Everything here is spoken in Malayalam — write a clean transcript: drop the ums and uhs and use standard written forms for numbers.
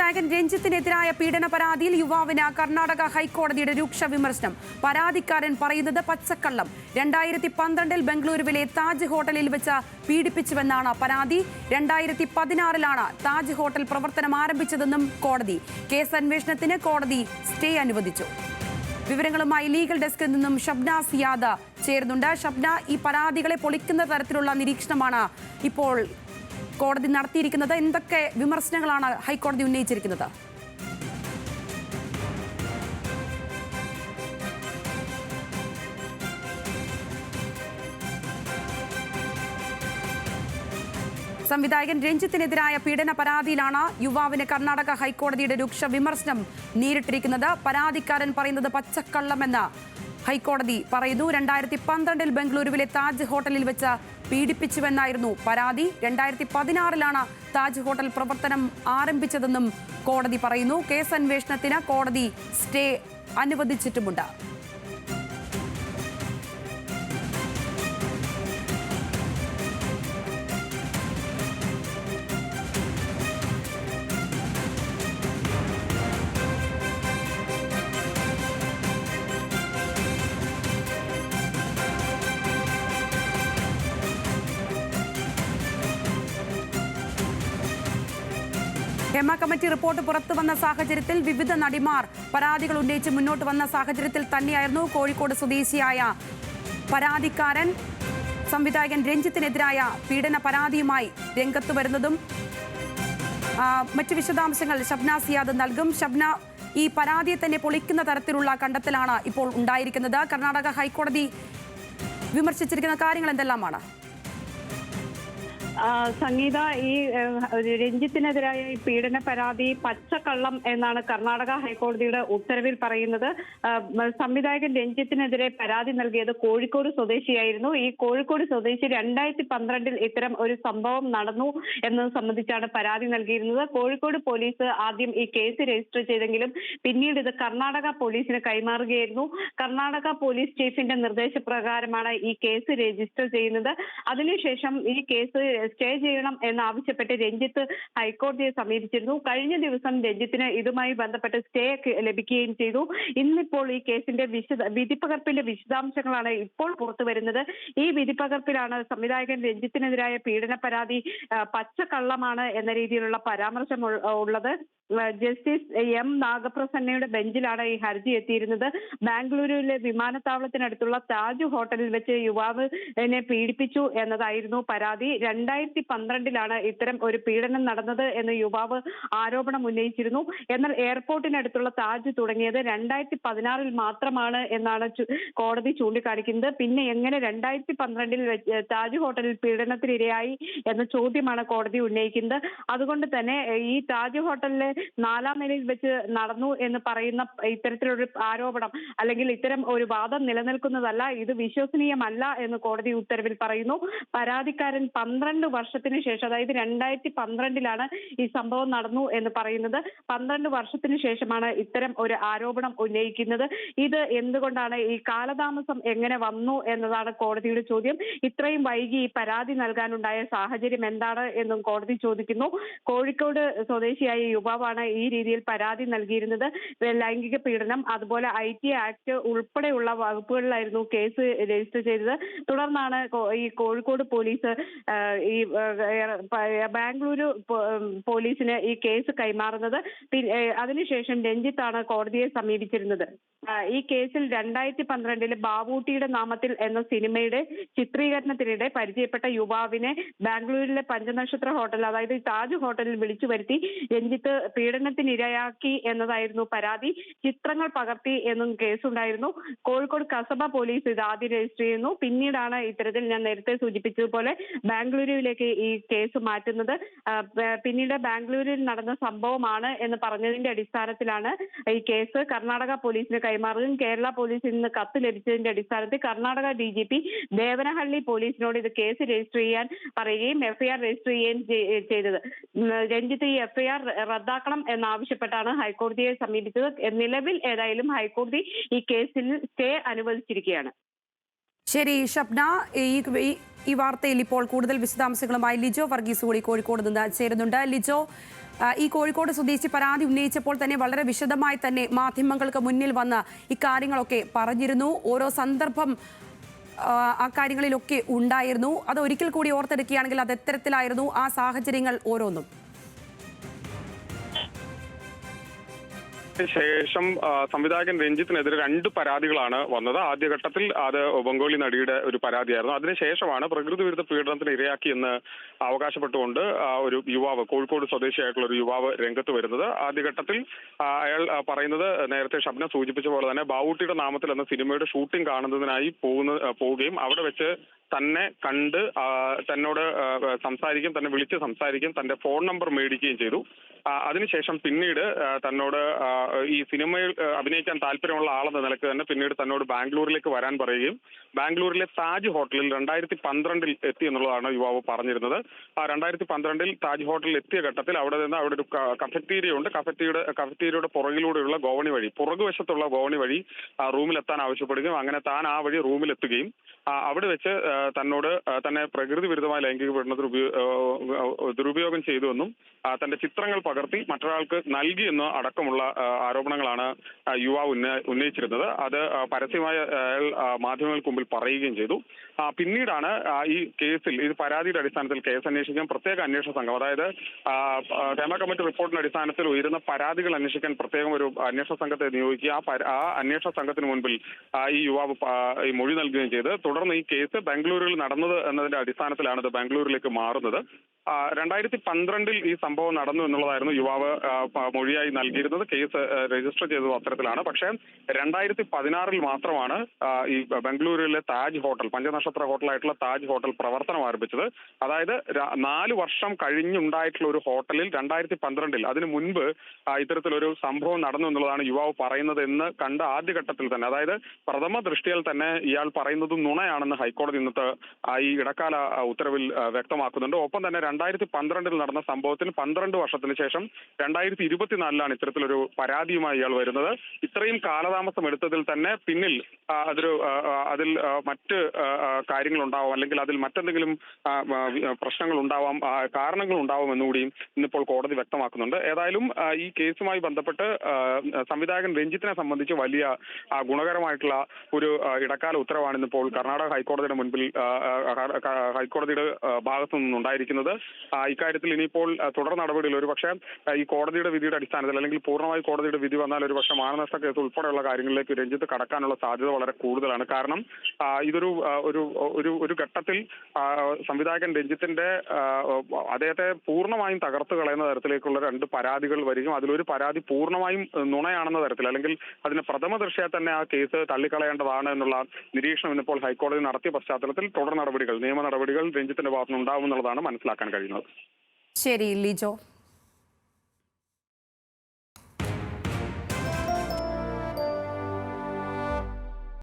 സംവിധായകൻ രഞ്ജിത്തിനെതിരായ പീഡന പരാതിയിൽ യുവാവിന് കർണാടക ഹൈക്കോടതിയുടെ രൂക്ഷ വിമർശനം. പരാതിക്കാരൻ പറയുന്നത് പച്ചക്കള്ളം. 2012 ബംഗളൂരുവിലെ താജ് ഹോട്ടലിൽ വെച്ച് പീഡിപ്പിച്ചുവെന്നാണ് പരാതി. 2016 താജ് ഹോട്ടൽ പ്രവർത്തനം ആരംഭിച്ചതെന്നും കോടതി. കേസ് അന്വേഷണത്തിന് കോടതി സ്റ്റേ അനുവദിച്ചു. വിവരങ്ങളുമായി ലീഗൽ ഡെസ്കിൽ നിന്നും ഷബ്ന സിയാദ് ചേരുന്നുണ്ട്. ഷബ്ന, ഈ പരാതികളെ പൊളിക്കുന്ന തരത്തിലുള്ള നിരീക്ഷണമാണ് ഇപ്പോൾ കോടതി നടത്തിയിരിക്കുന്നത്. എന്തൊക്കെ വിമർശനങ്ങളാണ് ഹൈക്കോടതി ഉന്നയിച്ചിരിക്കുന്നത്? സംവിധായകൻ രഞ്ജിത്തിനെതിരായ പീഡന പരാതിയിലാണ് യുവാവിന് കർണാടക ഹൈക്കോടതിയുടെ രൂക്ഷ വിമർശനം നേരിട്ടിരിക്കുന്നത്. പരാതിക്കാരൻ പറയുന്നത് പച്ചക്കള്ളമെന്ന് ഹൈക്കോടതി പറയുന്നു. 2012 ബംഗളൂരുവിലെ താജ് ഹോട്ടലിൽ വെച്ച് പീഡിപ്പിച്ചുവെന്നായിരുന്നു പരാതി. 2016 താജ് ഹോട്ടൽ പ്രവർത്തനം ആരംഭിച്ചതെന്നും കോടതി പറയുന്നു. കേസ് അന്വേഷണത്തിന് കോടതി സ്റ്റേ അനുവദിച്ചിട്ടുമുണ്ട്. ഹേമ കമ്മിറ്റി റിപ്പോർട്ട് പുറത്തു വന്ന സാഹചര്യത്തിൽ വിവിധ നടിമാർ പരാതികൾ ഉന്നയിച്ച് മുന്നോട്ട് വന്ന സാഹചര്യത്തിൽ തന്നെയായിരുന്നു കോഴിക്കോട് സ്വദേശിയായ പരാതിക്കാരൻ സംവിധായകൻ രഞ്ജിത്തിനെതിരായ പീഡന പരാതിയുമായി രംഗത്ത് വരുന്നതും. മറ്റ് വിശദാംശങ്ങൾ ഷബ്ന സിയാദ് നൽകും. ഷബ്ന, ഈ പരാതിയെ തന്നെ പൊളിക്കുന്ന തരത്തിലുള്ള കണ്ടെത്തലാണ് ഇപ്പോൾ ഉണ്ടായിരിക്കുന്നത്. കർണാടക ഹൈക്കോടതി വിമർശിച്ചിരിക്കുന്ന കാര്യങ്ങൾ എന്തെല്ലാമാണ്? സംഗീത, ഈ രഞ്ജിത്തിനെതിരായ ഈ പീഡന പരാതി പച്ചക്കള്ളം എന്നാണ് കർണാടക ഹൈക്കോടതിയുടെ ഉത്തരവിൽ പറയുന്നത്. സംവിധായകൻ രഞ്ജിത്തിനെതിരെ പരാതി നൽകിയത് കോഴിക്കോട് സ്വദേശിയായിരുന്നു. ഈ കോഴിക്കോട് സ്വദേശി 2012 ഇത്തരം ഒരു സംഭവം നടന്നു എന്നത് സംബന്ധിച്ചാണ് പരാതി നൽകിയിരുന്നത്. കോഴിക്കോട് പോലീസ് ആദ്യം ഈ കേസ് രജിസ്റ്റർ ചെയ്തെങ്കിലും പിന്നീട് ഇത് കർണാടക പോലീസിന് കൈമാറുകയായിരുന്നു. കർണാടക പോലീസ് ചീഫിന്റെ നിർദ്ദേശപ്രകാരമാണ് ഈ കേസ് രജിസ്റ്റർ ചെയ്യുന്നത്. അതിനുശേഷം ഈ കേസ് സ്റ്റേ ചെയ്യണം എന്നാവശ്യപ്പെട്ട് രഞ്ജിത്ത് ഹൈക്കോടതിയെ സമീപിച്ചിരുന്നു. കഴിഞ്ഞ ദിവസം രഞ്ജിത്തിന് ഇതുമായി ബന്ധപ്പെട്ട് സ്റ്റേ ലഭിക്കുകയും ചെയ്തു. ഇന്നിപ്പോൾ ഈ കേസിന്റെ വിധിപ്പകർപ്പിന്റെ വിശദാംശങ്ങളാണ് ഇപ്പോൾ പുറത്തു വരുന്നത്. ഈ വിധിപ്പകർപ്പിലാണ് സംവിധായകൻ രഞ്ജിത്തിനെതിരായ പീഡന പരാതി പച്ചക്കള്ളമാണ് എന്ന രീതിയിലുള്ള പരാമർശം ഉള്ളത്. ജസ്റ്റിസ് എം നാഗപ്രസന്നയുടെ ബെഞ്ചിലാണ് ഈ ഹർജി എത്തിയിരുന്നത്. ബാംഗ്ലൂരിലെ വിമാനത്താവളത്തിനടുത്തുള്ള താജ് ഹോട്ടലിൽ വെച്ച് യുവാവിനെ പീഡിപ്പിച്ചു എന്നതായിരുന്നു പരാതി. 2012 ഇത്തരം ഒരു പീഡനം നടന്നത് എന്ന് യുവാവ് ആരോപണം ഉന്നയിച്ചിരുന്നു. എന്നാൽ എയർപോർട്ടിനടുത്തുള്ള താജ് തുടങ്ങിയത് 2016 മാത്രമാണ് എന്നാണ് കോടതി ചൂണ്ടിക്കാണിക്കുന്നത്. പിന്നെ എങ്ങനെ 2012 താജ് ഹോട്ടലിൽ പീഡനത്തിനിരയായി എന്ന ചോദ്യമാണ് കോടതി ഉന്നയിക്കുന്നത്. അതുകൊണ്ട് തന്നെ ഈ താജ് ഹോട്ടലിലെ 4ാം നിലയിൽ വെച്ച് നടന്നു എന്ന് പറയുന്ന ഇത്തരത്തിലൊരു ആരോപണം അല്ലെങ്കിൽ ഇത്തരം ഒരു വാദം നിലനിൽക്കുന്നതല്ല, ഇത് വിശ്വസനീയമല്ല എന്ന് കോടതി ഉത്തരവിൽ പറയുന്നു. പരാതിക്കാരൻ 12 വർഷത്തിന് ശേഷം, അതായത് 2012 ഈ സംഭവം നടന്നു എന്ന് പറയുന്നത്. 12 വർഷത്തിന് ശേഷമാണ് ഇത്തരം ഒരു ആരോപണം ഉന്നയിക്കുന്നത്. ഇത് എന്തുകൊണ്ടാണ്, ഈ കാലതാമസം എങ്ങനെ വന്നു എന്നതാണ് കോടതിയുടെ ചോദ്യം. ഇത്രയും വൈകി ഈ പരാതി നൽകാനുണ്ടായ സാഹചര്യം എന്താണ് എന്നും കോടതി ചോദിക്കുന്നു. കോഴിക്കോട് സ്വദേശിയായ യുവാവാണ് ഈ രീതിയിൽ പരാതി നൽകിയിരുന്നത്. ലൈംഗിക പീഡനം, അതുപോലെ IT ആക്ട് ഉൾപ്പെടെയുള്ള വകുപ്പുകളിലായിരുന്നു കേസ് രജിസ്റ്റർ ചെയ്തത്. തുടർന്നാണ് ഈ കോഴിക്കോട് പോലീസ് ഈ ബാംഗ്ലൂരു പോലീസിന് ഈ കേസ് കൈമാറുന്നത്. അതിനുശേഷം രഞ്ജിത്താണ് കോടതിയെ സമീപിച്ചിരുന്നത്. ഈ കേസിൽ 2012 ബാബൂട്ടിയുടെ നാമത്തിൽ എന്ന സിനിമയുടെ ചിത്രീകരണത്തിനിടെ പരിചയപ്പെട്ട യുവാവിനെ ബാംഗ്ലൂരിലെ പഞ്ചനക്ഷത്ര ഹോട്ടൽ, അതായത് താജ് ഹോട്ടലിൽ വിളിച്ചു വരുത്തി രഞ്ജിത്ത് പീഡനത്തിനിരയാക്കി എന്നതായിരുന്നു പരാതി. ചിത്രങ്ങൾ പകർത്തി എന്നും കേസുണ്ടായിരുന്നു. കോഴിക്കോട് കസബ പോലീസ് ഇത് ആദ്യം രജിസ്റ്റർ ചെയ്യുന്നു. പിന്നീടാണ് ഇത്തരത്തിൽ ഞാൻ നേരത്തെ സൂചിപ്പിച്ചതുപോലെ ബാംഗ്ലൂരുവിലേക്ക് ഈ കേസ് മാറ്റുന്നത്. പിന്നീട് ബാംഗ്ലൂരിൽ നടന്ന സംഭവമാണ് എന്ന് പറഞ്ഞതിന്റെ അടിസ്ഥാനത്തിലാണ് ഈ കേസ് കർണാടക പോലീസിന് കൈമാറുകയും കേരള പോലീസിൽ നിന്ന് കത്ത് ലഭിച്ചതിന്റെ അടിസ്ഥാനത്തിൽ കർണാടക DGP ദേവനഹള്ളി പോലീസിനോട് ഇത് കേസ് രജിസ്റ്റർ ചെയ്യാൻ പറയുകയും FIR രജിസ്റ്റർ ചെയ്യുകയും ചെയ്തത്. രഞ്ജിത്ത് ഈ FIR റദ്ദാക്കണം എന്നാവശ്യപ്പെട്ടാണ് ഹൈക്കോടതിയെ സമീപിച്ചത്. നിലവിൽ ഏതായാലും ഹൈക്കോടതി ഈ കേസിൽ സ്റ്റേ അനുവദിച്ചിരിക്കുകയാണ്. ശരി ഷബ്ന, ഈ വാർത്തയിൽ ഇപ്പോൾ കൂടുതൽ വിശദാംശങ്ങളുമായി ലിജോ വർഗീസ് കൂടി കോഴിക്കോട് നിന്ന് ചേരുന്നുണ്ട്. ലിജോ, ഈ കോഴിക്കോട് സ്വദേശി പരാതി ഉന്നയിച്ചപ്പോൾ തന്നെ വളരെ വിശദമായി തന്നെ മാധ്യമങ്ങൾക്ക് മുന്നിൽ വന്ന് ഇക്കാര്യങ്ങളൊക്കെ പറഞ്ഞിരുന്നു. ഓരോ സന്ദർഭം ആ കാര്യങ്ങളിലൊക്കെ ഉണ്ടായിരുന്നു. അത് ഒരിക്കൽ കൂടി ഓർത്തെടുക്കുകയാണെങ്കിൽ അത് എത്തരത്തിലായിരുന്നു ആ സാഹചര്യങ്ങൾ ഓരോന്നും? ശേഷം സംവിധായകൻ രഞ്ജിത്തിനെതിരെ 2 പരാതികളാണ് വന്നത്. ആദ്യഘട്ടത്തിൽ അത് ബംഗാളി നടിയുടെ ഒരു പരാതിയായിരുന്നു. അതിനുശേഷമാണ് പ്രകൃതി വിരുദ്ധ പീഡനത്തിന് ഇരയാക്കിയെന്ന് അവകാശപ്പെട്ടുകൊണ്ട് ഒരു യുവാവ്, കോഴിക്കോട് സ്വദേശിയായിട്ടുള്ള ഒരു യുവാവ് രംഗത്ത് വരുന്നത്. ആദ്യഘട്ടത്തിൽ അയാൾ പറയുന്നത് നേരത്തെ ഷബ്ന സൂചിപ്പിച്ച പോലെ തന്നെ ബാവൂട്ടിയുടെ നാമത്തിൽ എന്ന സിനിമയുടെ ഷൂട്ടിംഗ് കാണുന്നതിനായി പോവുകയും അവിടെ വെച്ച് തന്നെ കണ്ട് തന്നോട് സംസാരിക്കും, തന്നെ വിളിച്ച് സംസാരിക്കും, തന്റെ ഫോൺ നമ്പർ മേടിക്കുകയും ചെയ്തു. അതിനുശേഷം പിന്നീട് തന്നോട് ഈ സിനിമയിൽ അഭിനയിക്കാൻ താല്പര്യമുള്ള ആളെന്ന നിലക്ക് തന്നെ പിന്നീട് തന്നോട് ബാംഗ്ലൂരിലേക്ക് വരാൻ പറയുകയും ബാംഗ്ലൂരിലെ താജ് ഹോട്ടലിൽ 2012 എത്തി എന്നുള്ളതാണ് യുവാവ് പറഞ്ഞിരുന്നത്. 2012 താജ് ഹോട്ടലിൽ എത്തിയ ഘട്ടത്തിൽ അവിടെ ഒരു കഫറ്റീരിയ ഉണ്ട്. കഫറ്റീരിയയുടെ പുറകിലൂടെയുള്ള ഗോവണി വഴി, പുറകുവശത്തുള്ള ഗോവണി വഴി റൂമിലെത്താൻ ആവശ്യപ്പെടുകയും അങ്ങനെ താൻ ആ വഴി റൂമിലെത്തുകയും അവിടെ വെച്ച് തന്നോട് തന്നെ പ്രകൃതി വിരുദ്ധമായ ലൈംഗിക പീഡനത്തിന് ദുരുപയോഗം ചെയ്തുവെന്നും തന്റെ ചിത്രങ്ങൾ പകർത്തി മറ്റൊരാൾക്ക് നൽകിയെന്നോ അടക്കമുള്ള ആരോപണങ്ങളാണ് യുവാവ് ഉന്നയിച്ചിരുന്നത്. അത് പരസ്യമായ അയാൾ മാധ്യമങ്ങൾക്ക് മുമ്പിൽ പറയുകയും ചെയ്തു. പിന്നീടാണ് ഈ കേസിൽ, ഈ പരാതിയുടെ അടിസ്ഥാനത്തിൽ കേസ് അന്വേഷിക്കാൻ പ്രത്യേക അന്വേഷണ സംഘം, അതായത് ഹേമ കമ്മിറ്റി റിപ്പോർട്ടിന്റെ അടിസ്ഥാനത്തിൽ ഉയരുന്ന പരാതികൾ അന്വേഷിക്കാൻ പ്രത്യേകം ഒരു അന്വേഷണ സംഘത്തെ നിയോഗിക്കുക. ആ അന്വേഷണ സംഘത്തിന് മുൻപിൽ ഈ യുവാവ് ഈ മൊഴി നൽകുകയും ചെയ്ത് തുടർന്ന് ഈ കേസ് ബാംഗ്ലൂരിൽ നടന്നത് എന്നതിന്റെ അടിസ്ഥാനത്തിലാണ് ഇത് ബാംഗ്ലൂരിലേക്ക് മാറുന്നത്. 2012 ഈ സംഭവം നടന്നു എന്നുള്ളതായിരുന്നു യുവാവ് മൊഴിയായി നൽകിയിരുന്നത്. കേസ് രജിസ്റ്റർ ചെയ്തത് അത്തരത്തിലാണ്. പക്ഷേ 2016 മാത്രമാണ് ഈ ബംഗളൂരുവിലെ താജ് ഹോട്ടൽ, പഞ്ചനക്ഷത്ര ഹോട്ടലായിട്ടുള്ള താജ് ഹോട്ടൽ പ്രവർത്തനം ആരംഭിച്ചത്. അതായത് 4 വർഷം കഴിഞ്ഞുണ്ടായിട്ടുള്ള ഒരു ഹോട്ടലിൽ 2012 അതിനു മുൻപ് ഇത്തരത്തിലൊരു സംഭവം നടന്നു എന്നുള്ളതാണ് യുവാവ് പറയുന്നത് എന്ന് കണ്ട ആദ്യഘട്ടത്തിൽ തന്നെ, അതായത് പ്രഥമ ദൃഷ്ടിയിൽ തന്നെ ഇയാൾ പറയുന്നത് നുണയാണെന്ന് ഹൈക്കോടതി ഇന്നത്തെ ഈ ഇടക്കാല ഉത്തരവിൽ വ്യക്തമാക്കുന്നുണ്ട്. ഒപ്പം തന്നെ 2012 നടന്ന സംഭവത്തിന് 12 വർഷത്തിന് ശേഷം 2024 ഇത്തരത്തിലൊരു പരാതിയുമായി ഇയാൾ വരുന്നത്. ഇത്രയും കാലതാമസം എടുത്തതിൽ തന്നെ പിന്നിൽ അതിൽ മറ്റ് കാര്യങ്ങളുണ്ടാവാം, അല്ലെങ്കിൽ അതിൽ മറ്റെന്തെങ്കിലും പ്രശ്നങ്ങൾ ഉണ്ടാവാം, കാരണങ്ങൾ ഉണ്ടാവാം എന്നുകൂടിയും ഇന്നിപ്പോൾ കോടതി വ്യക്തമാക്കുന്നുണ്ട്. ഏതായാലും ഈ കേസുമായി ബന്ധപ്പെട്ട് സംവിധായകൻ രഞ്ജിത്തിനെ സംബന്ധിച്ച് വലിയ ഗുണകരമായിട്ടുള്ള ഒരു ഇടക്കാല ഉത്തരവാണ് ഇന്നിപ്പോൾ കർണാടക ഹൈക്കോടതിയുടെ മുൻപിൽ ഹൈക്കോടതിയുടെ ഭാഗത്തു നിന്നുണ്ടായിരിക്കുന്നത്. ഇക്കാര്യത്തിൽ ഇനിയിപ്പോൾ തുടർ നടപടികൾ ഒരുപക്ഷെ ഈ കോടതിയുടെ വിധിയുടെ അടിസ്ഥാനത്തിൽ, അല്ലെങ്കിൽ പൂർണ്ണമായി കോടതിയുടെ വിധി വന്നാൽ ഒരുപക്ഷെ മാനനഷ്ട കേസ് ഉൾപ്പെടെയുള്ള കാര്യങ്ങളിലേക്ക് രഞ്ജിത്ത് കടക്കാനുള്ള സാധ്യത വളരെ കൂടുതലാണ്. കാരണം ഇതൊരു ഒരു ഘട്ടത്തിൽ സംവിധായകൻ രഞ്ജിത്തിന്റെ അദ്ദേഹത്തെ പൂർണ്ണമായും തകർത്തു കളയുന്ന തരത്തിലേക്കുള്ള 2 പരാതികൾ വരികയും അതിലൊരു പരാതി പൂർണ്ണമായും നുണയാണെന്ന തരത്തിൽ, അല്ലെങ്കിൽ അതിന് പ്രഥമ ദൃഷ്ട്യാ തന്നെ ആ കേസ് തള്ളിക്കളയേണ്ടതാണ് എന്നുള്ള നിരീക്ഷണം ഇന്നിപ്പോൾ ഹൈക്കോടതി നടത്തിയ പശ്ചാത്തലത്തിൽ തുടർ നടപടികൾ, നിയമ നടപടികൾ രഞ്ജിത്തിന്റെ ഭാഗത്തുനിന്ന് ഉണ്ടാവുമെന്നുള്ളതാണ് മനസ്സിലാക്കാൻ കഴിയുന്നത്. ശരി ലിജോ.